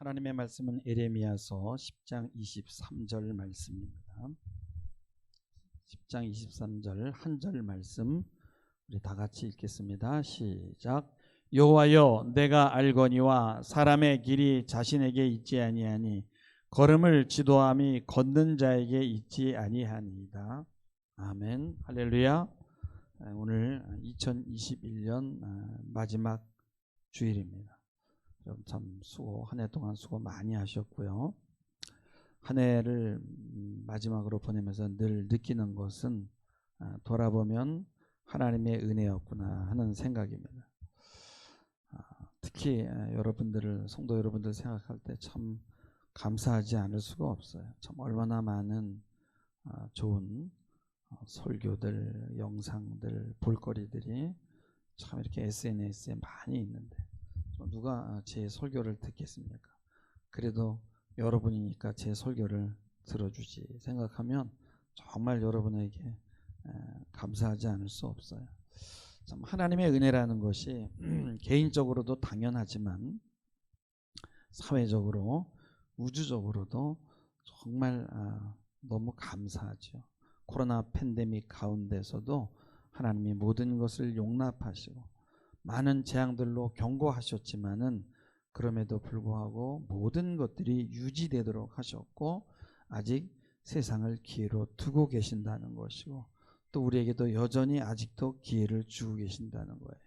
하나님의 말씀은 에레미야서 10장 23절 말씀입니다. 10장 23절 한 절 말씀 우리 다 같이 읽겠습니다. 시작. 여호와여, 내가 알거니와 사람의 길이 자신에게 있지 아니하니 걸음을 지도함이 걷는 자에게 있지 아니하니이다. 아멘. 할렐루야. 오늘 2021년 마지막 주일입니다. 여러분 참 한 해 동안 수고 많이 하셨고요. 한 해를 마지막으로 보내면서 늘 느끼는 것은 돌아보면 하나님의 은혜였구나 하는 생각입니다. 특히 성도 여러분들 생각할 때 참 감사하지 않을 수가 없어요. 참 얼마나 많은 좋은 설교들, 영상들, 볼거리들이 참 이렇게 SNS에 많이 있는데 누가 제 설교를 듣겠습니까? 그래도 여러분이니까 제 설교를 들어주지 생각하면 정말 여러분에게 감사하지 않을 수 없어요. 참 하나님의 은혜라는 것이 개인적으로도 당연하지만 사회적으로 우주적으로도 정말 너무 감사하죠. 코로나 팬데믹 가운데서도 하나님이 모든 것을 용납하시고 많은 재앙들로 경고하셨지만은 그럼에도 불구하고 모든 것들이 유지되도록 하셨고 아직 세상을 기회로 두고 계신다는 것이고 또 우리에게도 여전히 아직도 기회를 주고 계신다는 거예요.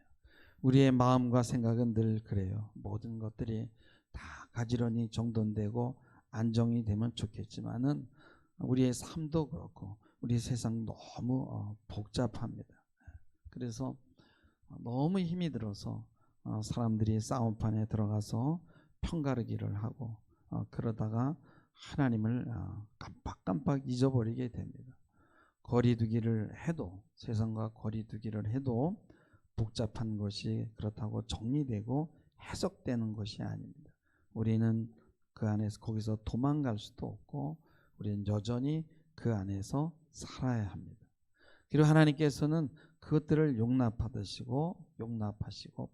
우리의 마음과 생각은 늘 그래요. 모든 것들이 다 가지런히 정돈되고 안정이 되면 좋겠지만은 우리의 삶도 그렇고 우리 세상 너무 복잡합니다. 그래서 너무 힘이 들어서 사람들이 싸움판에 들어가서 편가르기를 하고 그러다가 하나님을 깜빡깜빡 잊어버리게 됩니다. 거리두기를 해도 세상과 거리두기를 해도 복잡한 것이 그렇다고 정리되고 해석되는 것이 아닙니다. 우리는 그 안에서 거기서 도망갈 수도 없고 우리는 여전히 그 안에서 살아야 합니다. 그리고 하나님께서는 그것들을 용납하시고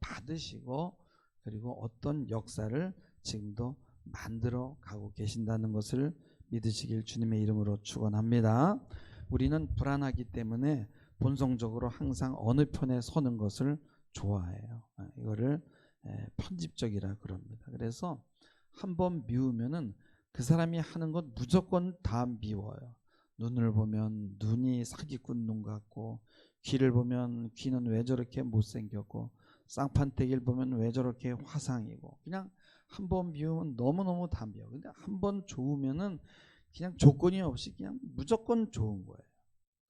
받으시고 그리고 어떤 역사를 지금도 만들어 가고 계신다는 것을 믿으시길 주님의 이름으로 축원합니다. 우리는 불안하기 때문에 본성적으로 항상 어느 편에 서는 것을 좋아해요. 이거를 편집적이라 그럽니다. 그래서 한번 미우면은 그 사람이 하는 것 무조건 다 미워요. 눈을 보면 눈이 사기꾼 눈 같고 귀를 보면 귀는 왜 저렇게 못생겼고 쌍판대기를 보면 왜 저렇게 화상이고 그냥 한번 미우면 너무너무 다 미워. 근데 한번 좋으면은 그냥 조건이 없이 그냥 무조건 좋은 거예요.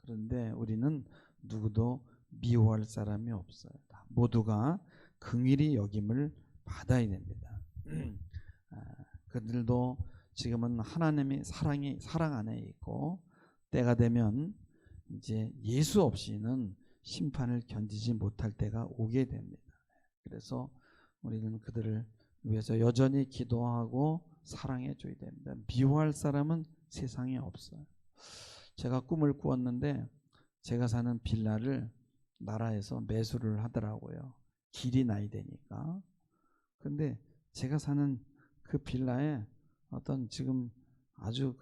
그런데 우리는 누구도 미워할 사람이 없어요. 모두가 긍휼히 여김을 받아야 됩니다. 그들도 지금은 하나님의 사랑 안에 있고 때가 되면 이제 예수 없이는 심판을 견디지 못할 때가 오게 됩니다. 그래서 우리는 그들을 위해서 여전히 기도하고 사랑해 줘야 됩니다. 미워할 사람은 세상에 없어요. 제가 꿈을 꾸었는데 제가 사는 빌라를 나라에서 매수를 하더라고요. 길이 나야 되니까. 근데 제가 사는 그 빌라에 어떤 지금 아주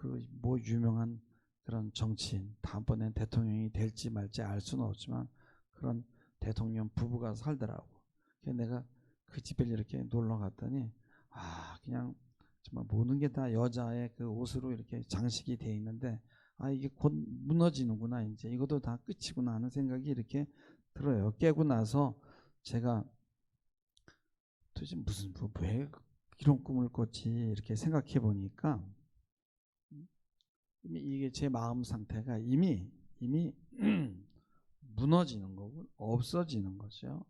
유명한 그런 정치인, 다음번엔 대통령이 될지 말지 알 수는 없지만 그런 대통령 부부가 살더라고. 그래서 내가 그 집에 이렇게 놀러 갔더니 그냥 정말 모든 게 다 여자의 그 옷으로 이렇게 장식이 돼 있는데 이게 곧 무너지는구나, 이제 이것도 다 끝이구나 하는 생각이 이렇게 들어요. 깨고 나서 제가 도대체 왜 이런 꿈을 꿨지 이렇게 생각해 보니까 이게 제 마음 상태가 이미 무너지는 거고 없어지는 거죠.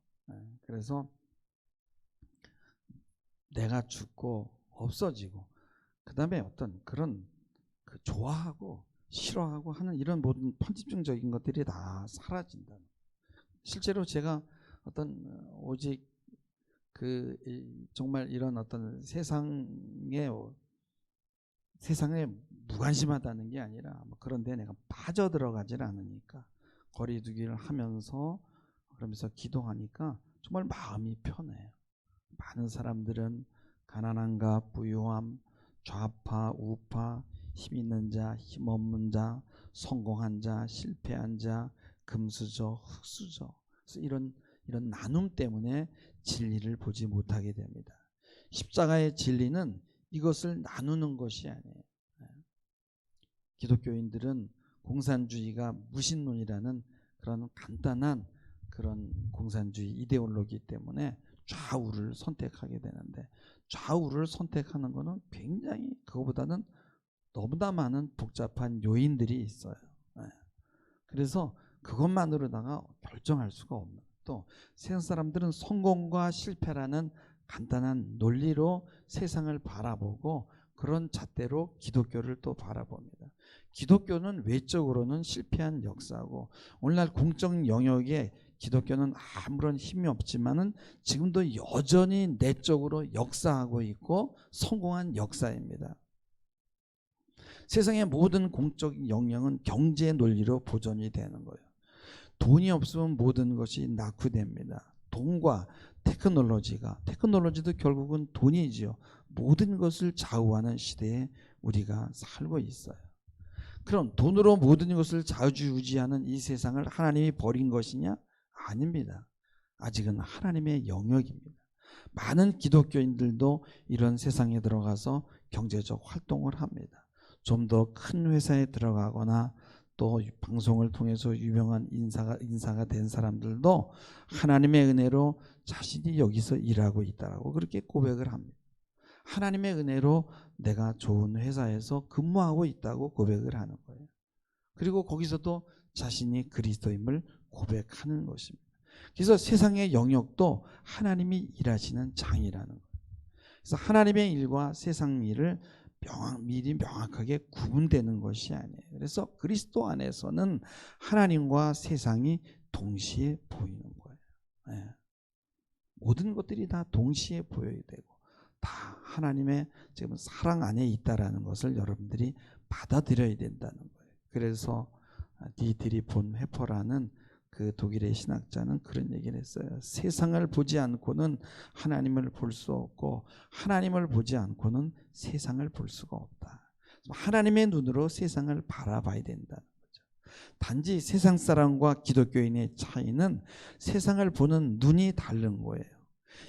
그래서 내가 죽고 없어지고 그 다음에 어떤 그런 좋아하고 싫어하고 하는 이런 모든 편집증적인 것들이 다 사라진다. 실제로 제가 어떤 오직 정말 이런 어떤 세상에 무관심하다는 게 아니라 그런데 내가 빠져들어가질 않으니까 거리두기를 하면서 그러면서 기도하니까 정말 마음이 편해요. 많은 사람들은 가난함과 부유함, 좌파, 우파, 힘 있는 자, 힘 없는 자, 성공한 자, 실패한 자, 금수저, 흙수저. 그래서 이런 나눔 때문에 진리를 보지 못하게 됩니다. 십자가의 진리는 이것을 나누는 것이 아니에요. 기독교인들은 공산주의가 무신론이라는 그런 간단한 그런 공산주의 이데올로기 때문에 좌우를 선택하게 되는데, 좌우를 선택하는 것은 굉장히 그거보다는 너무나 많은 복잡한 요인들이 있어요. 그래서 그것만으로다가 결정할 수가 없는, 또 세상 사람들은 성공과 실패라는 간단한 논리로 세상을 바라보고 그런 잣대로 기독교를 또 바라봅니다. 기독교는 외적으로는 실패한 역사고, 오늘날 공적 영역에 기독교는 아무런 힘이 없지만은 지금도 여전히 내적으로 역사하고 있고 성공한 역사입니다. 세상의 모든 공적 영역은 경제 논리로 보존이 되는 거예요. 돈이 없으면 모든 것이 낙후됩니다. 돈과 테크놀로지도 결국은 돈이지요. 모든 것을 좌우하는 시대에 우리가 살고 있어요. 그럼 돈으로 모든 것을 좌지우지하는 이 세상을 하나님이 버린 것이냐? 아닙니다. 아직은 하나님의 영역입니다. 많은 기독교인들도 이런 세상에 들어가서 경제적 활동을 합니다. 좀 더 큰 회사에 들어가거나 또 방송을 통해서 유명한 인사가 된 사람들도 하나님의 은혜로 자신이 여기서 일하고 있다라고 그렇게 고백을 합니다. 하나님의 은혜로 내가 좋은 회사에서 근무하고 있다고 고백을 하는 거예요. 그리고 거기서도 자신이 그리스도임을 고백하는 것입니다. 그래서 세상의 영역도 하나님이 일하시는 장이라는 거예요. 그래서 하나님의 일과 세상 일을 미리 명확하게 구분되는 것이 아니에요. 그래서 그리스도 안에서는 하나님과 세상이 동시에 보이는 거예요. 네. 모든 것들이 다 동시에 보여야 되고 다 하나님의 지금 사랑 안에 있다라는 것을 여러분들이 받아들여야 된다는 거예요. 그래서 디트리히 본헤퍼라는 그 독일의 신학자는 그런 얘기를 했어요. 세상을 보지 않고는 하나님을 볼 수 없고 하나님을 보지 않고는 세상을 볼 수가 없다. 하나님의 눈으로 세상을 바라봐야 된다는 거죠. 단지 세상 사람과 기독교인의 차이는 세상을 보는 눈이 다른 거예요.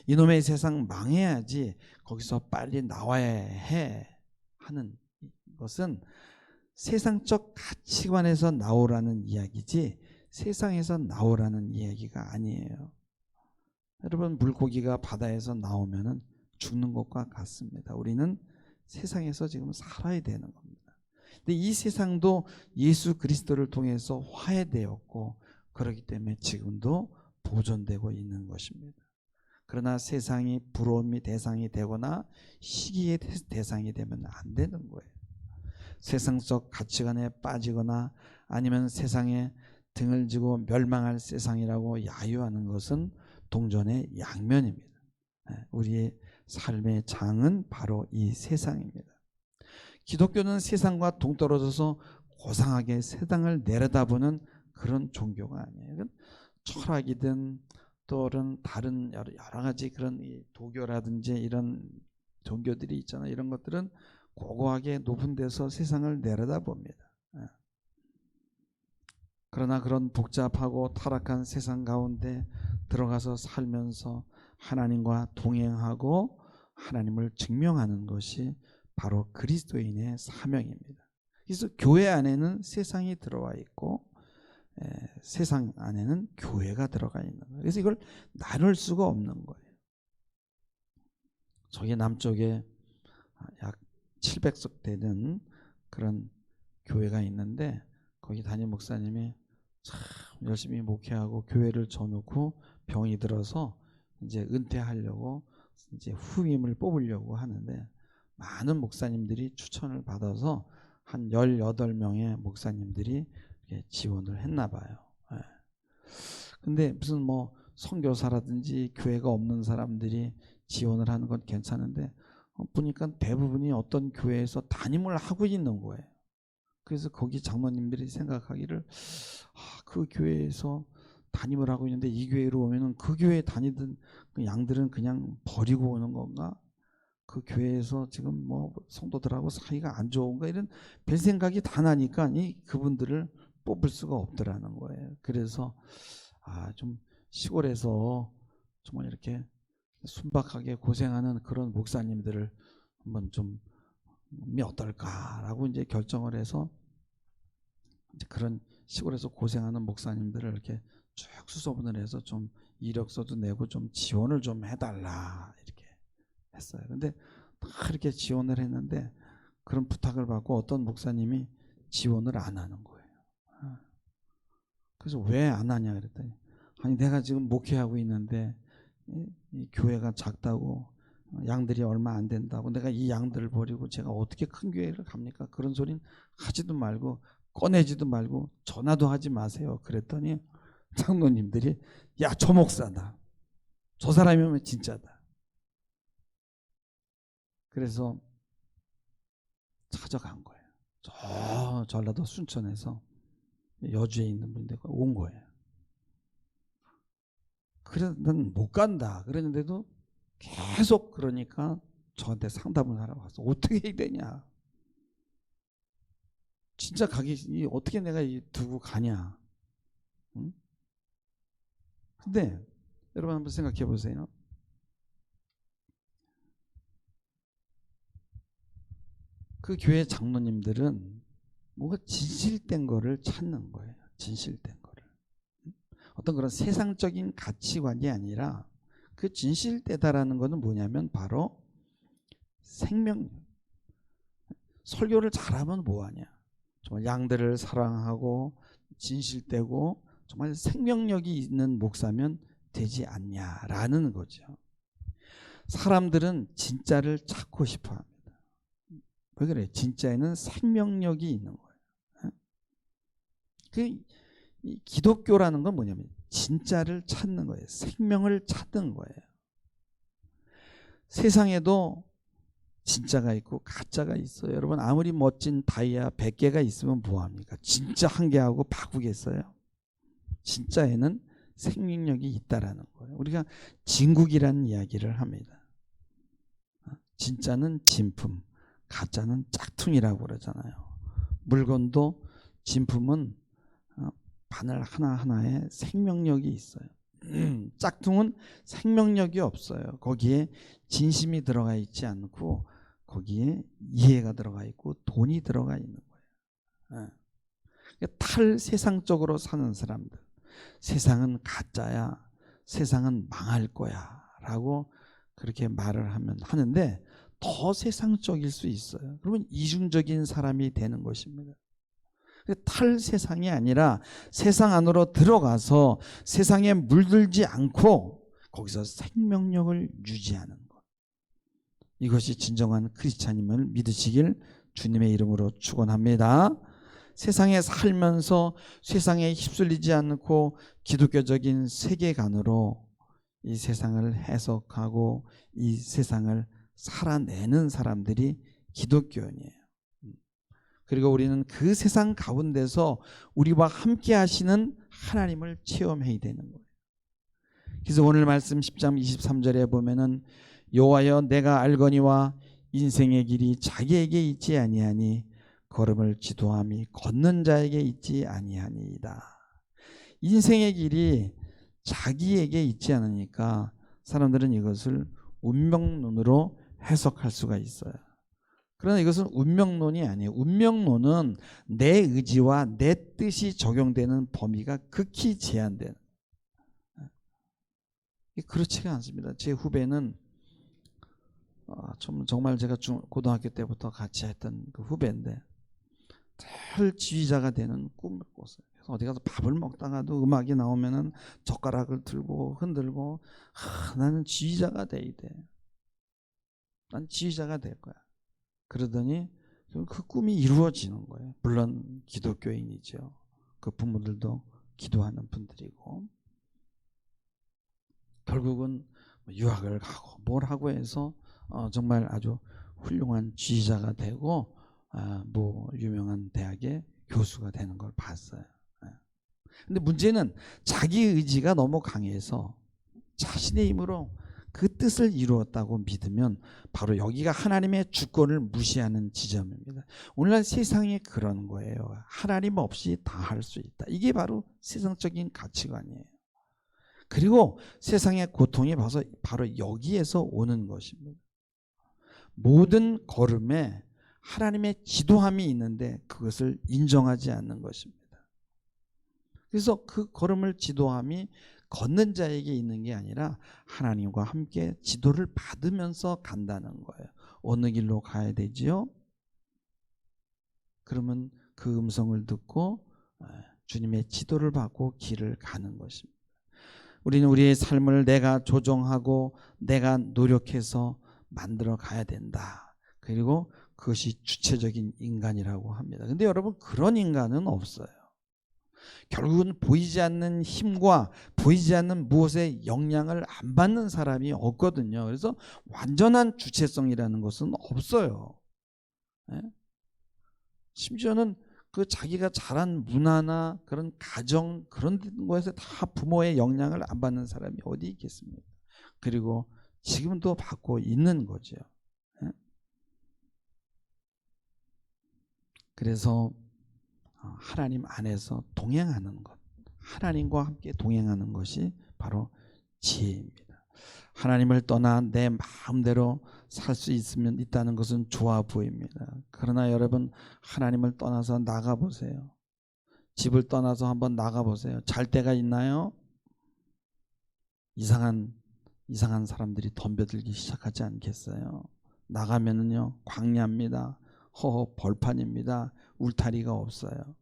이놈의 세상 망해야지 거기서 빨리 나와야 해 하는 것은 세상적 가치관에서 나오라는 이야기지 세상에서 나오라는 이야기가 아니에요. 여러분, 물고기가 바다에서 나오면은 죽는 것과 같습니다. 우리는 세상에서 지금 살아야 되는 겁니다. 근데 이 세상도 예수 그리스도를 통해서 화해되었고 그렇기 때문에 지금도 보존되고 있는 것입니다. 그러나 세상이 부러움이 대상이 되거나 시기의 대상이 되면 안 되는 거예요. 세상적 가치관에 빠지거나 아니면 세상에 등을 지고 멸망할 세상이라고 야유하는 것은 동전의 양면입니다. 우리의 삶의 장은 바로 이 세상입니다. 기독교는 세상과 동떨어져서 고상하게 세상을 내려다보는 그런 종교가 아니에요. 철학이든 또는 다른 여러 가지 그런 도교라든지 이런 종교들이 있잖아요. 이런 것들은 고고하게 높은 데서 세상을 내려다봅니다. 그러나 그런 복잡하고 타락한 세상 가운데 들어가서 살면서 하나님과 동행하고 하나님을 증명하는 것이 바로 그리스도인의 사명입니다. 그래서 교회 안에는 세상이 들어와 있고 세상 안에는 교회가 들어가 있는 거예요. 그래서 이걸 나눌 수가 없는 거예요. 저기 남쪽에 약 700석 되는 그런 교회가 있는데 거기 담임 목사님이 참 열심히 목회하고 교회를 져놓고 병이 들어서 이제 은퇴하려고 이제 후임을 뽑으려고 하는데 많은 목사님들이 추천을 받아서 한 18명의 목사님들이 지원을 했나 봐요. 근데 무슨 뭐 선교사라든지 교회가 없는 사람들이 지원을 하는 건 괜찮은데 보니까 대부분이 어떤 교회에서 담임을 하고 있는 거예요. 그래서 거기 장로님들이 생각하기를 그 교회에서 담임을 하고 있는데 이 교회로 오면은 그 교회에 다니던 그 양들은 그냥 버리고 오는 건가? 그 교회에서 지금 뭐 성도들하고 사이가 안 좋은가 이런 별 생각이 다 나니까 그분들을 뽑을 수가 없더라는 거예요. 그래서 좀 시골에서 정말 이렇게 순박하게 고생하는 그런 목사님들을 한번 좀 어떨까라고 이제 결정을 해서 이제 그런 시골에서 고생하는 목사님들을 이렇게 쭉 수소문을 해서 좀 이력서도 내고 좀 지원을 좀 해달라 이렇게 했어요. 근데 다 이렇게 지원을 했는데 그런 부탁을 받고 어떤 목사님이 지원을 안 하는 거예요. 그래서 왜 안 하냐 그랬더니 아니 내가 지금 목회하고 있는데 이 교회가 작다고 양들이 얼마 안 된다고 내가 이 양들을 버리고 제가 어떻게 큰 교회를 갑니까? 그런 소리는 하지도 말고 꺼내지도 말고 전화도 하지 마세요. 그랬더니 장로님들이 야, 저 목사다. 저 사람이면 진짜다. 그래서 찾아간 거예요. 저 전라도 순천에서 여주에 있는 분인데 온 거예요. 그래서 난 못 간다 그랬는데도 계속 그러니까 저한테 상담을 하러 왔어. 어떻게 해야 되냐. 진짜 어떻게 내가 두고 가냐. 응? 근데 여러분 한번 생각해 보세요. 그 교회 장로님들은 뭔가 진실된 거를 찾는 거예요. 진실된 거를. 어떤 그런 세상적인 가치관이 아니라 그 진실되다라는 것은 뭐냐면 바로 생명. 설교를 잘하면 뭐하냐. 정말 양들을 사랑하고 진실되고 정말 생명력이 있는 목사면 되지 않냐라는 거죠. 사람들은 진짜를 찾고 싶어 합니다. 왜 그래? 진짜에는 생명력이 있는 거예요. 이 기독교라는 건 뭐냐면 진짜를 찾는 거예요. 생명을 찾는 거예요. 세상에도 진짜가 있고 가짜가 있어요. 여러분 아무리 멋진 다이아 100개가 있으면 뭐합니까? 진짜 한 개하고 바꾸겠어요? 진짜에는 생명력이 있다라는 거예요. 우리가 진국이라는 이야기를 합니다. 진짜는 진품, 가짜는 짝퉁이라고 그러잖아요. 물건도 진품은 바늘 하나하나에 생명력이 있어요. 짝퉁은 생명력이 없어요. 거기에 진심이 들어가 있지 않고 거기에 이해가 들어가 있고 돈이 들어가 있는 거예요. 탈세상적으로 사는 사람들, 세상은 가짜야, 세상은 망할 거야 라고 그렇게 말을 하는데 더 세상적일 수 있어요. 그러면 이중적인 사람이 되는 것입니다. 탈세상이 아니라 세상 안으로 들어가서 세상에 물들지 않고 거기서 생명력을 유지하는 것. 이것이 진정한 크리스찬임을 믿으시길 주님의 이름으로 축원합니다. 세상에 살면서 세상에 휩쓸리지 않고 기독교적인 세계관으로 이 세상을 해석하고 이 세상을 살아내는 사람들이 기독교인이에요. 그리고 우리는 그 세상 가운데서 우리와 함께 하시는 하나님을 체험해야 되는 거예요. 그래서 오늘 말씀 10장 23절에 보면은 여호와여 내가 알거니와 인생의 길이 자기에게 있지 아니하니 걸음을 지도함이 걷는 자에게 있지 아니하니이다. 인생의 길이 자기에게 있지 않으니까 사람들은 이것을 운명론으로 해석할 수가 있어요. 그러나 이것은 운명론이 아니에요. 운명론은 내 의지와 내 뜻이 적용되는 범위가 극히 제한되는. 그렇지가 않습니다. 제 후배는 정말 제가 고등학교 때부터 같이 했던 그 후배인데 늘 지휘자가 되는 꿈을 꿨어요. 그래서 어디 가서 밥을 먹다가도 음악이 나오면은 젓가락을 들고 흔들고 나는 지휘자가 돼야 돼. 난 지휘자가 될 거야. 그러더니 그 꿈이 이루어지는 거예요. 물론 기독교인이죠. 그 부모들도 기도하는 분들이고 결국은 유학을 가고 뭘 하고 해서 정말 아주 훌륭한 지휘자가 되고 뭐 유명한 대학의 교수가 되는 걸 봤어요. 근데 문제는 자기 의지가 너무 강해서 자신의 힘으로 그 뜻을 이루었다고 믿으면 바로 여기가 하나님의 주권을 무시하는 지점입니다. 오늘날 세상이 그런 거예요. 하나님 없이 다 할 수 있다. 이게 바로 세상적인 가치관이에요. 그리고 세상의 고통이 바로 여기에서 오는 것입니다. 모든 걸음에 하나님의 지도함이 있는데 그것을 인정하지 않는 것입니다. 그래서 그 걸음을 지도함이 걷는 자에게 있는 게 아니라 하나님과 함께 지도를 받으면서 간다는 거예요. 어느 길로 가야 되지요? 그러면 그 음성을 듣고 주님의 지도를 받고 길을 가는 것입니다. 우리는 우리의 삶을 내가 조정하고 내가 노력해서 만들어 가야 된다. 그리고 그것이 주체적인 인간이라고 합니다. 근데 여러분, 그런 인간은 없어요. 결국은 보이지 않는 힘과 보이지 않는 무엇의 영향을 안 받는 사람이 없거든요. 그래서 완전한 주체성이라는 것은 없어요. 심지어는 그 자기가 자란 문화나 그런 가정, 그런 거에서 다 부모의 영향을 안 받는 사람이 어디 있겠습니까? 그리고 지금도 받고 있는 거죠. 그래서 하나님 안에서 동행하는 것, 하나님과 함께 동행하는 것이 바로 지혜입니다. 하나님을 떠나 내 마음대로 살 수 있다는 것은 좋아 보입니다. 그러나 여러분, 하나님을 떠나서 나가보세요. 집을 떠나서 한번 나가보세요. 잘 때가 있나요? 이상한 사람들이 덤벼들기 시작하지 않겠어요? 나가면은요, 광야입니다. 허허 벌판입니다. 울타리가 없어요.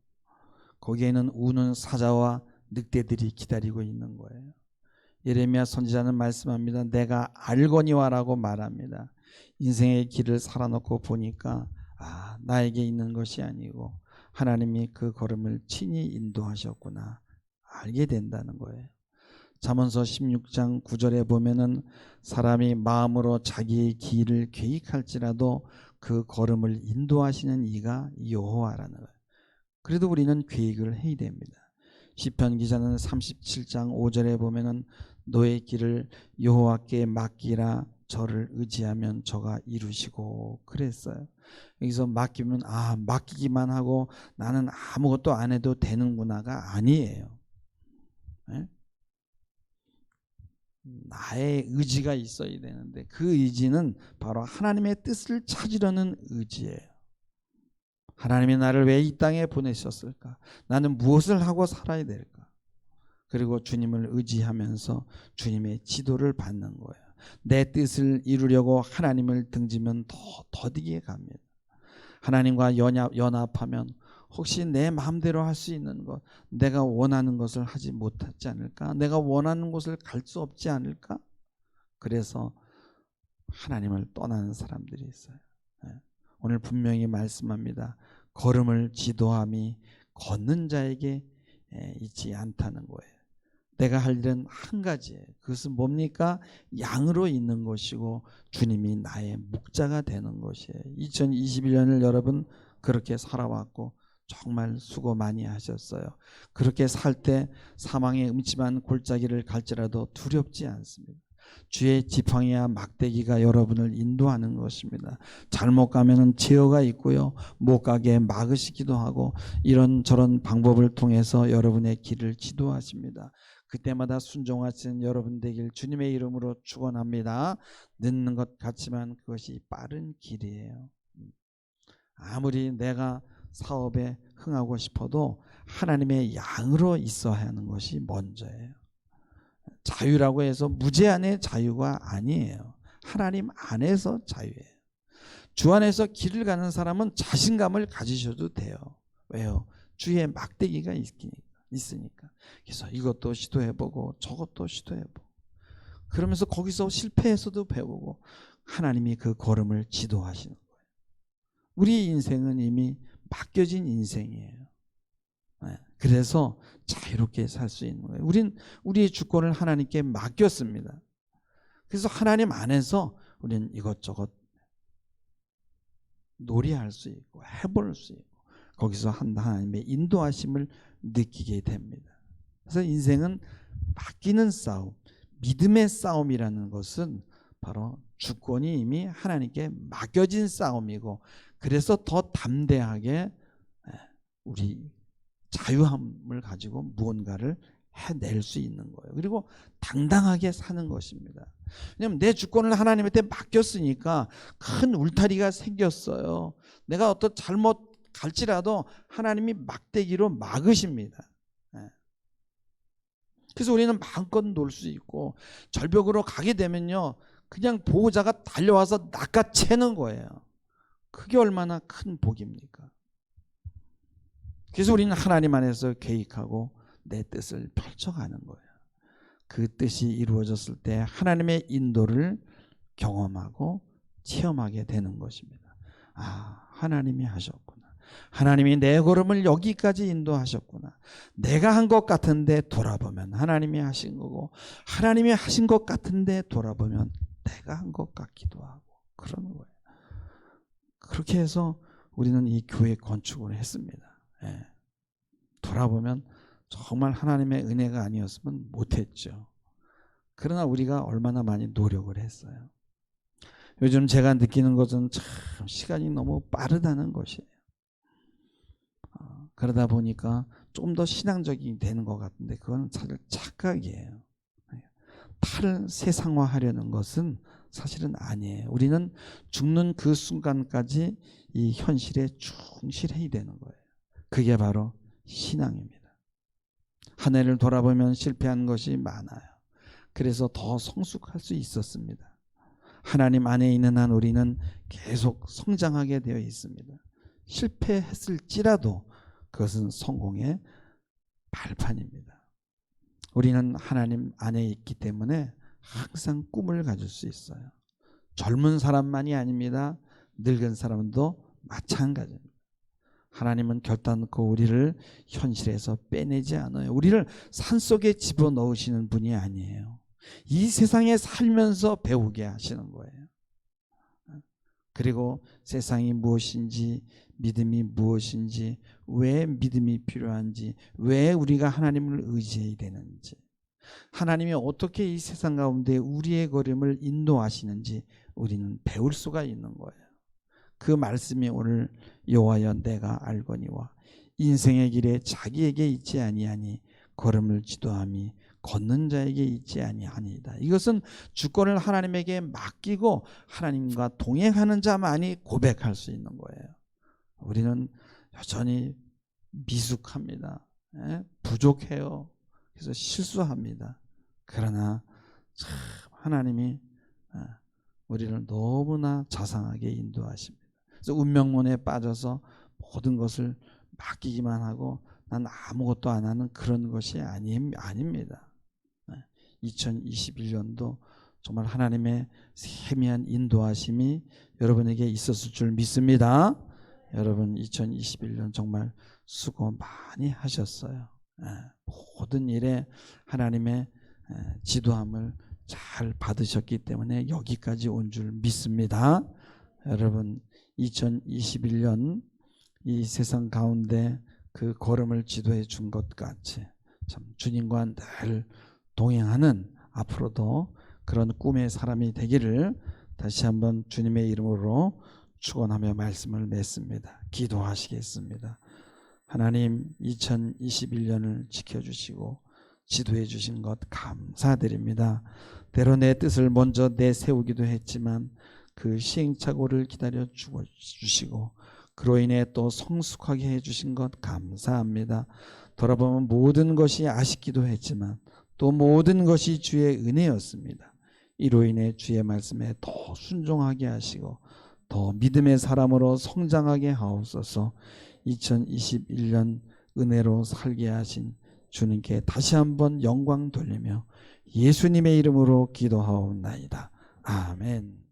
거기에는 우는 사자와 늑대들이 기다리고 있는 거예요. 예레미야 선지자는 말씀합니다. 내가 알거니와라고 말합니다. 인생의 길을 살아놓고 보니까 나에게 있는 것이 아니고 하나님이 그 걸음을 친히 인도하셨구나 알게 된다는 거예요. 잠언서 16장 9절에 보면은 사람이 마음으로 자기의 길을 계획할지라도 그 걸음을 인도하시는 이가 여호와라는 거예요. 그래도 우리는 계획을 해야 됩니다. 시편 기자는 37장 5절에 보면은 너의 길을 여호와께 맡기라 저를 의지하면 저가 이루시고 그랬어요. 여기서 맡기면 맡기기만 하고 나는 아무것도 안 해도 되는구나가 아니에요. 네? 나의 의지가 있어야 되는데 그 의지는 바로 하나님의 뜻을 찾으려는 의지예요. 하나님이 나를 왜 이 땅에 보내셨을까? 나는 무엇을 하고 살아야 될까? 그리고 주님을 의지하면서 주님의 지도를 받는 거예요. 내 뜻을 이루려고 하나님을 등지면 더 더디게 갑니다. 하나님과 연합하면 혹시 내 마음대로 할 수 있는 것, 내가 원하는 것을 하지 못하지 않을까? 내가 원하는 곳을 갈 수 없지 않을까? 그래서 하나님을 떠나는 사람들이 있어요. 오늘 분명히 말씀합니다. 걸음을 지도함이 걷는 자에게 있지 않다는 거예요. 내가 할 일은 한 가지예요. 그것은 뭡니까? 양으로 있는 것이고 주님이 나의 목자가 되는 것이에요. 2021년을 여러분 그렇게 살아왔고 정말 수고 많이 하셨어요. 그렇게 살 때 사망의 음침한 골짜기를 갈지라도 두렵지 않습니다. 주의 지팡이와 막대기가 여러분을 인도하는 것입니다. 잘못 가면은 제어가 있고요, 못 가게 막으시기도 하고 이런저런 방법을 통해서 여러분의 길을 지도하십니다. 그때마다 순종하시는 여러분 되길 주님의 이름으로 축원합니다. 늦는 것 같지만 그것이 빠른 길이에요. 아무리 내가 사업에 흥하고 싶어도 하나님의 양으로 있어야 하는 것이 먼저예요. 자유라고 해서 무제한의 자유가 아니에요. 하나님 안에서 자유예요. 주 안에서 길을 가는 사람은 자신감을 가지셔도 돼요. 왜요? 주의 막대기가 있으니까. 그래서 이것도 시도해보고 저것도 시도해보고 그러면서 거기서 실패해서도 배우고 하나님이 그 걸음을 지도하시는 거예요. 우리 인생은 이미 맡겨진 인생이에요. 그래서 자유롭게 살 수 있는 거예요. 우리의 주권을 하나님께 맡겼습니다. 그래서 하나님 안에서 우리는 이것저것 놀이할 수 있고 해볼 수 있고 거기서 하나님의 인도하심을 느끼게 됩니다. 그래서 인생은 맡기는 싸움, 믿음의 싸움이라는 것은 바로 주권이 이미 하나님께 맡겨진 싸움이고, 그래서 더 담대하게 우리 자유함을 가지고 무언가를 해낼 수 있는 거예요. 그리고 당당하게 사는 것입니다. 왜냐하면 내 주권을 하나님한테 맡겼으니까 큰 울타리가 생겼어요. 내가 어떤 잘못 갈지라도 하나님이 막대기로 막으십니다. 그래서 우리는 마음껏 놀 수 있고, 절벽으로 가게 되면요, 그냥 보호자가 달려와서 낚아채는 거예요. 그게 얼마나 큰 복입니까? 그래서 우리는 하나님 안에서 계획하고 내 뜻을 펼쳐가는 거예요. 그 뜻이 이루어졌을 때 하나님의 인도를 경험하고 체험하게 되는 것입니다. 아, 하나님이 하셨구나. 하나님이 내 걸음을 여기까지 인도하셨구나. 내가 한 것 같은데 돌아보면 하나님이 하신 거고, 하나님이 하신 것 같은데 돌아보면 내가 한 것 같기도 하고, 그러는 거예요. 그렇게 해서 우리는 이 교회 건축을 했습니다. 돌아보면 정말 하나님의 은혜가 아니었으면 못했죠. 그러나 우리가 얼마나 많이 노력을 했어요. 요즘 제가 느끼는 것은 참 시간이 너무 빠르다는 것이에요. 그러다 보니까 좀 더 신앙적이 되는 것 같은데 그건 사실 착각이에요. 탈세상화하려는 것은 사실은 아니에요. 우리는 죽는 그 순간까지 이 현실에 충실해야 되는 거예요. 그게 바로 신앙입니다. 한 해를 돌아보면 실패한 것이 많아요. 그래서 더 성숙할 수 있었습니다. 하나님 안에 있는 한 우리는 계속 성장하게 되어 있습니다. 실패했을지라도 그것은 성공의 발판입니다. 우리는 하나님 안에 있기 때문에 항상 꿈을 가질 수 있어요. 젊은 사람만이 아닙니다. 늙은 사람도 마찬가지입니다. 하나님은 결단코 우리를 현실에서 빼내지 않아요. 우리를 산속에 집어넣으시는 분이 아니에요. 이 세상에 살면서 배우게 하시는 거예요. 그리고 세상이 무엇인지, 믿음이 무엇인지, 왜 믿음이 필요한지, 왜 우리가 하나님을 의지해야 되는지, 하나님이 어떻게 이 세상 가운데 우리의 걸음을 인도하시는지 우리는 배울 수가 있는 거예요. 그 말씀이 오늘 여호와여 내가 알거니와 인생의 길에 자기에게 있지 아니하니 걸음을 지도함이 걷는 자에게 있지 아니하니이다. 이것은 주권을 하나님에게 맡기고 하나님과 동행하는 자만이 고백할 수 있는 거예요. 우리는 여전히 미숙합니다. 부족해요. 그래서 실수합니다. 그러나 참 하나님이 우리를 너무나 자상하게 인도하십니다. 그래서 운명론에 빠져서 모든 것을 맡기기만 하고 난 아무것도 안 하는 그런 것이 아닙니다. 2021년도 정말 하나님의 세미한 인도하심이 여러분에게 있었을 줄 믿습니다. 여러분 2021년 정말 수고 많이 하셨어요. 모든 일에 하나님의 지도함을 잘 받으셨기 때문에 여기까지 온 줄 믿습니다. 여러분 2021년 이 세상 가운데 그 걸음을 지도해 준 것 같이 참 주님과 늘 동행하는 앞으로도 그런 꿈의 사람이 되기를 다시 한번 주님의 이름으로 축원하며 말씀을 맺습니다. 기도하시겠습니다. 하나님 2021년을 지켜주시고 지도해 주신 것 감사드립니다. 때로 내 뜻을 먼저 내세우기도 했지만 그 시행착오를 기다려 주시고 그로 인해 또 성숙하게 해주신 것 감사합니다. 돌아보면 모든 것이 아쉽기도 했지만 또 모든 것이 주의 은혜였습니다. 이로 인해 주의 말씀에 더 순종하게 하시고 더 믿음의 사람으로 성장하게 하옵소서. 2021년 은혜로 살게 하신 주님께 다시 한번 영광 돌리며 예수님의 이름으로 기도하옵나이다. 아멘.